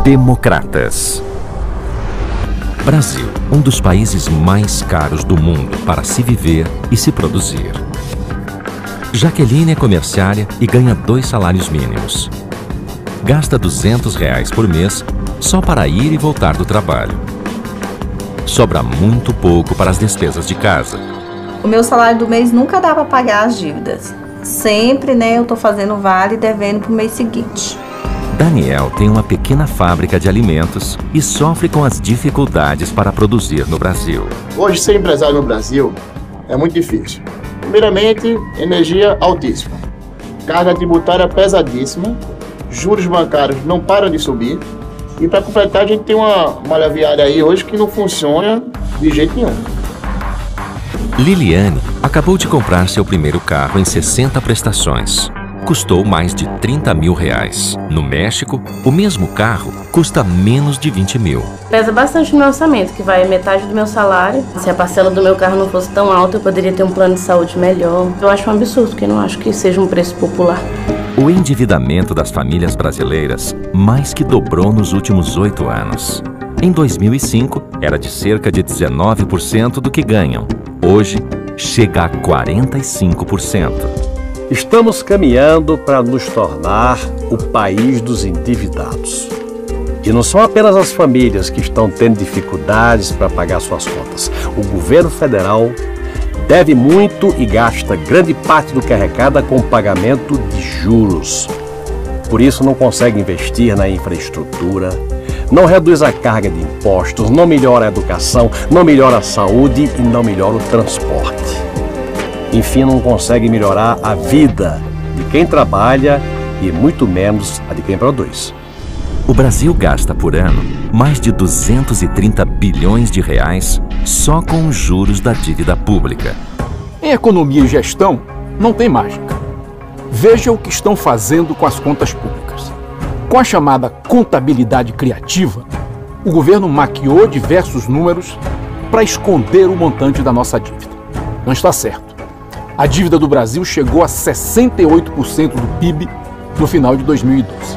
Democratas. Brasil, um dos países mais caros do mundo para se viver e se produzir. Jaqueline é comerciária e ganha 2 salários mínimos. Gasta R$200 por mês só para ir e voltar do trabalho. Sobra muito pouco para as despesas de casa. O meu salário do mês nunca dá para pagar as dívidas. Sempre, eu tô fazendo vale e devendo pro mês seguinte. Daniel tem uma pequena fábrica de alimentos e sofre com as dificuldades para produzir no Brasil. Hoje, ser empresário no Brasil é muito difícil. Primeiramente, energia altíssima, carga tributária pesadíssima, juros bancários não param de subir e, para completar, a gente tem uma malha viária aí hoje que não funciona de jeito nenhum. Liliane acabou de comprar seu primeiro carro em 60 prestações. Custou mais de R$30 mil. No México, o mesmo carro custa menos de 20 mil. Pesa bastante no meu orçamento, que vai metade do meu salário. Se a parcela do meu carro não fosse tão alta, eu poderia ter um plano de saúde melhor. Eu acho um absurdo, porque não acho que seja um preço popular. O endividamento das famílias brasileiras mais que dobrou nos últimos 8 anos. Em 2005, era de cerca de 19% do que ganham. Hoje, chega a 45%. Estamos caminhando para nos tornar o país dos endividados. E não são apenas as famílias que estão tendo dificuldades para pagar suas contas. O governo federal deve muito e gasta grande parte do que arrecada com o pagamento de juros. Por isso não consegue investir na infraestrutura, não reduz a carga de impostos, não melhora a educação, não melhora a saúde e não melhora o transporte. Enfim, não consegue melhorar a vida de quem trabalha e muito menos a de quem produz. O Brasil gasta por ano mais de 230 bilhões de reais só com os juros da dívida pública. Em economia e gestão, não tem mágica. Veja o que estão fazendo com as contas públicas. Com a chamada contabilidade criativa, o governo maquiou diversos números para esconder o montante da nossa dívida. Não está certo. A dívida do Brasil chegou a 68% do PIB no final de 2012.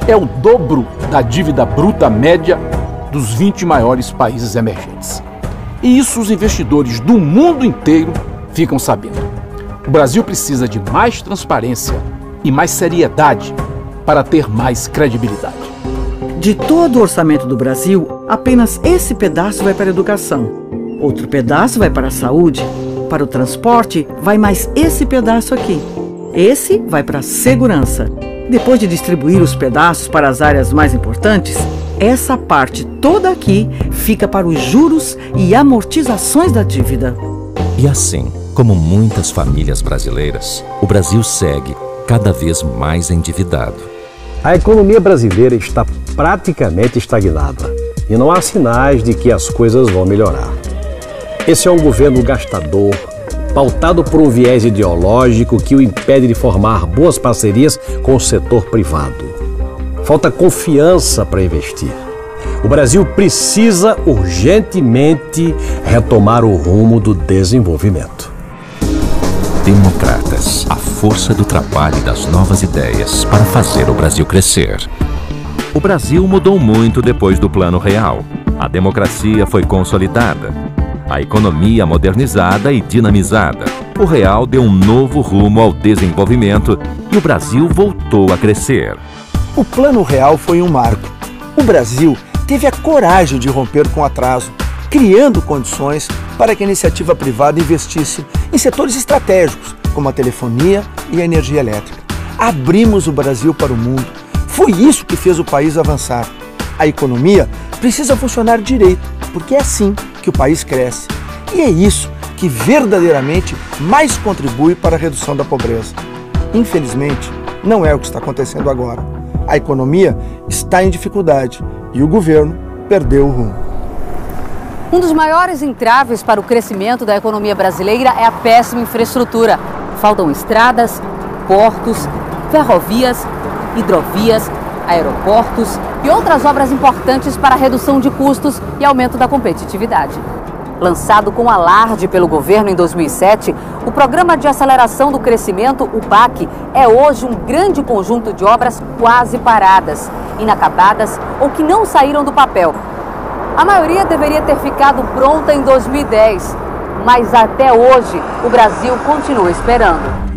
É o dobro da dívida bruta média dos 20 maiores países emergentes. E isso os investidores do mundo inteiro ficam sabendo. O Brasil precisa de mais transparência e mais seriedade para ter mais credibilidade. De todo o orçamento do Brasil, apenas esse pedaço vai para a educação. Outro pedaço vai para a saúde. Para o transporte, vai mais esse pedaço aqui. Esse vai para a segurança. Depois de distribuir os pedaços para as áreas mais importantes, essa parte toda aqui fica para os juros e amortizações da dívida. E assim, como muitas famílias brasileiras, o Brasil segue cada vez mais endividado. A economia brasileira está praticamente estagnada e não há sinais de que as coisas vão melhorar. Esse é um governo gastador, pautado por um viés ideológico que o impede de formar boas parcerias com o setor privado. Falta confiança para investir. O Brasil precisa urgentemente retomar o rumo do desenvolvimento. Democratas, a força do trabalho e das novas ideias para fazer o Brasil crescer. O Brasil mudou muito depois do Plano Real. A democracia foi consolidada. A economia modernizada e dinamizada. O real deu um novo rumo ao desenvolvimento e o Brasil voltou a crescer. O Plano Real foi um marco. O Brasil teve a coragem de romper com o atraso, criando condições para que a iniciativa privada investisse em setores estratégicos, como a telefonia e a energia elétrica. Abrimos o Brasil para o mundo. Foi isso que fez o país avançar. A economia precisa funcionar direito, porque é assim que o país cresce. E é isso que verdadeiramente mais contribui para a redução da pobreza. Infelizmente, não é o que está acontecendo agora. A economia está em dificuldade e o governo perdeu o rumo. Um dos maiores entraves para o crescimento da economia brasileira é a péssima infraestrutura. Faltam estradas, portos, ferrovias, hidrovias, aeroportos e outras obras importantes para a redução de custos e aumento da competitividade. Lançado com alarde pelo governo em 2007, o Programa de Aceleração do Crescimento, o PAC, é hoje um grande conjunto de obras quase paradas. inacabadas ou que não saíram do papel. A maioria deveria ter ficado pronta em 2010, mas até hoje o Brasil continua esperando.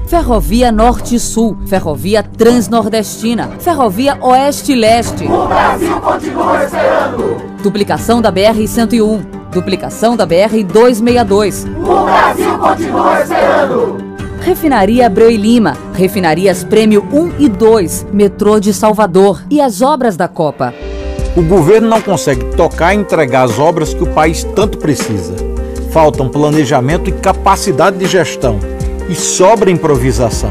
Ferrovia Norte-Sul, Ferrovia Transnordestina, Ferrovia Oeste-Leste. O Brasil continua esperando. Duplicação da BR-101, duplicação da BR-262. O Brasil continua esperando. Refinaria Abreu e Lima, refinarias Prêmio 1 e 2, metrô de Salvador e as obras da Copa. O governo não consegue tocar e entregar as obras que o país tanto precisa. Faltam planejamento e capacidade de gestão. E sobra improvisação.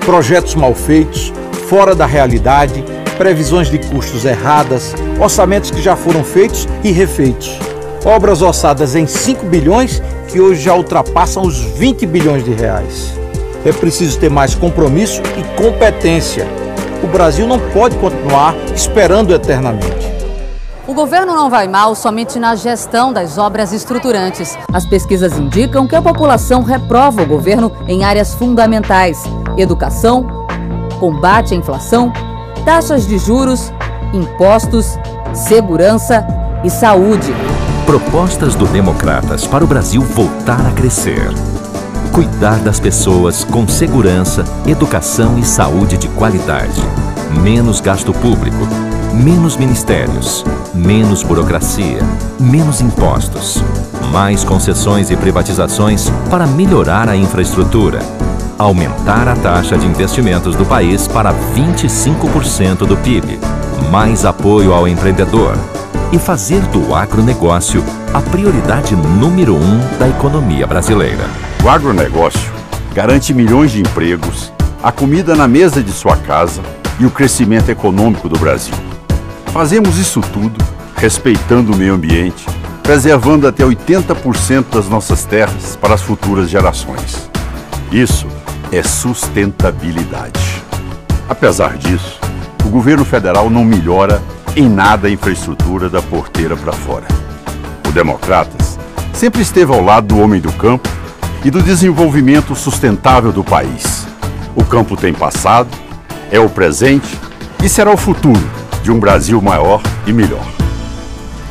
Projetos mal feitos, fora da realidade, previsões de custos erradas, orçamentos que já foram feitos e refeitos. Obras orçadas em 5 bilhões que hoje já ultrapassam os 20 bilhões de reais. É preciso ter mais compromisso e competência. O Brasil não pode continuar esperando eternamente. O governo não vai mal somente na gestão das obras estruturantes. As pesquisas indicam que a população reprova o governo em áreas fundamentais: educação, combate à inflação, taxas de juros, impostos, segurança e saúde. Propostas do Democratas para o Brasil voltar a crescer. Cuidar das pessoas com segurança, educação e saúde de qualidade. Menos gasto público. Menos ministérios, menos burocracia, menos impostos, mais concessões e privatizações para melhorar a infraestrutura, aumentar a taxa de investimentos do país para 25% do PIB, mais apoio ao empreendedor e fazer do agronegócio a prioridade número 1 da economia brasileira. O agronegócio garante milhões de empregos, a comida na mesa de sua casa e o crescimento econômico do Brasil. Fazemos isso tudo respeitando o meio ambiente, preservando até 80% das nossas terras para as futuras gerações. Isso é sustentabilidade. Apesar disso, o governo federal não melhora em nada a infraestrutura da porteira para fora. O Democratas sempre esteve ao lado do homem do campo e do desenvolvimento sustentável do país. O campo tem passado, é o presente e será o futuro de um Brasil maior e melhor.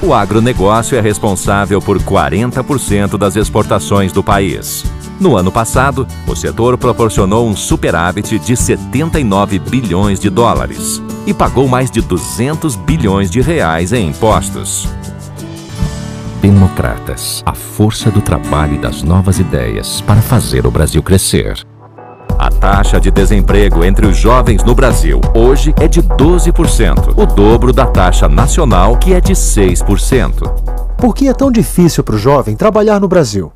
O agronegócio é responsável por 40% das exportações do país. No ano passado, o setor proporcionou um superávit de 79 bilhões de dólares e pagou mais de 200 bilhões de reais em impostos. Democratas, a força do trabalho e das novas ideias para fazer o Brasil crescer. A taxa de desemprego entre os jovens no Brasil hoje é de 12%, o dobro da taxa nacional, que é de 6%. Por que é tão difícil para o jovem trabalhar no Brasil?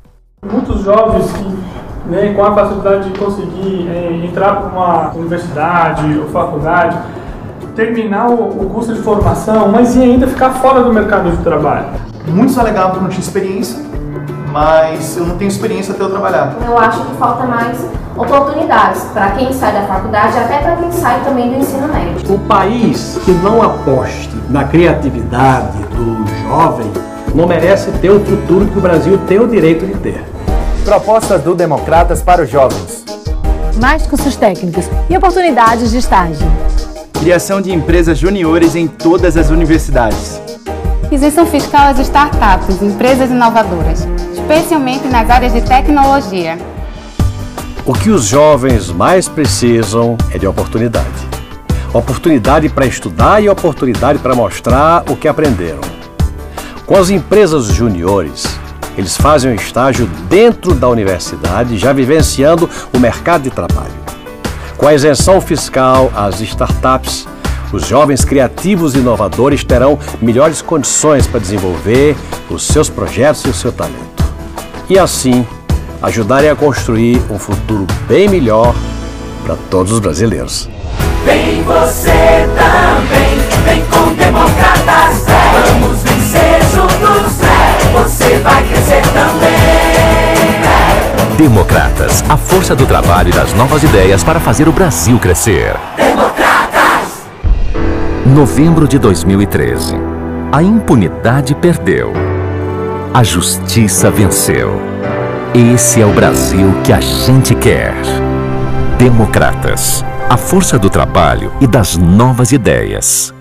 Muitos jovens que, com a facilidade de conseguir entrar para uma universidade ou faculdade, terminar o curso de formação, mas ainda ficar fora do mercado de trabalho. Muitos alegavam que não tinha experiência, mas eu não tenho experiência até eu trabalhar. Eu acho que falta mais oportunidades para quem sai da faculdade, até para quem sai também do ensino médio. O país que não aposte na criatividade do jovem não merece ter o futuro que o Brasil tem o direito de ter. Propostas do Democratas para os jovens. Mais cursos técnicos e oportunidades de estágio. Criação de empresas juniores em todas as universidades. Isenção fiscal às startups, empresas inovadoras, especialmente nas áreas de tecnologia. O que os jovens mais precisam é de oportunidade. Oportunidade para estudar e oportunidade para mostrar o que aprenderam. Com as empresas juniores, eles fazem um estágio dentro da universidade, já vivenciando o mercado de trabalho. Com a isenção fiscal às startups, os jovens criativos e inovadores terão melhores condições para desenvolver os seus projetos e o seu talento. E assim, ajudarem a construir um futuro bem melhor para todos os brasileiros. Vem você também, vem com Democratas, vamos vencer juntos, você vai crescer também. Democratas, a força do trabalho e das novas ideias para fazer o Brasil crescer. Democratas! Novembro de 2013. A impunidade perdeu. A justiça venceu. Esse é o Brasil que a gente quer. Democratas, a força do trabalho e das novas ideias.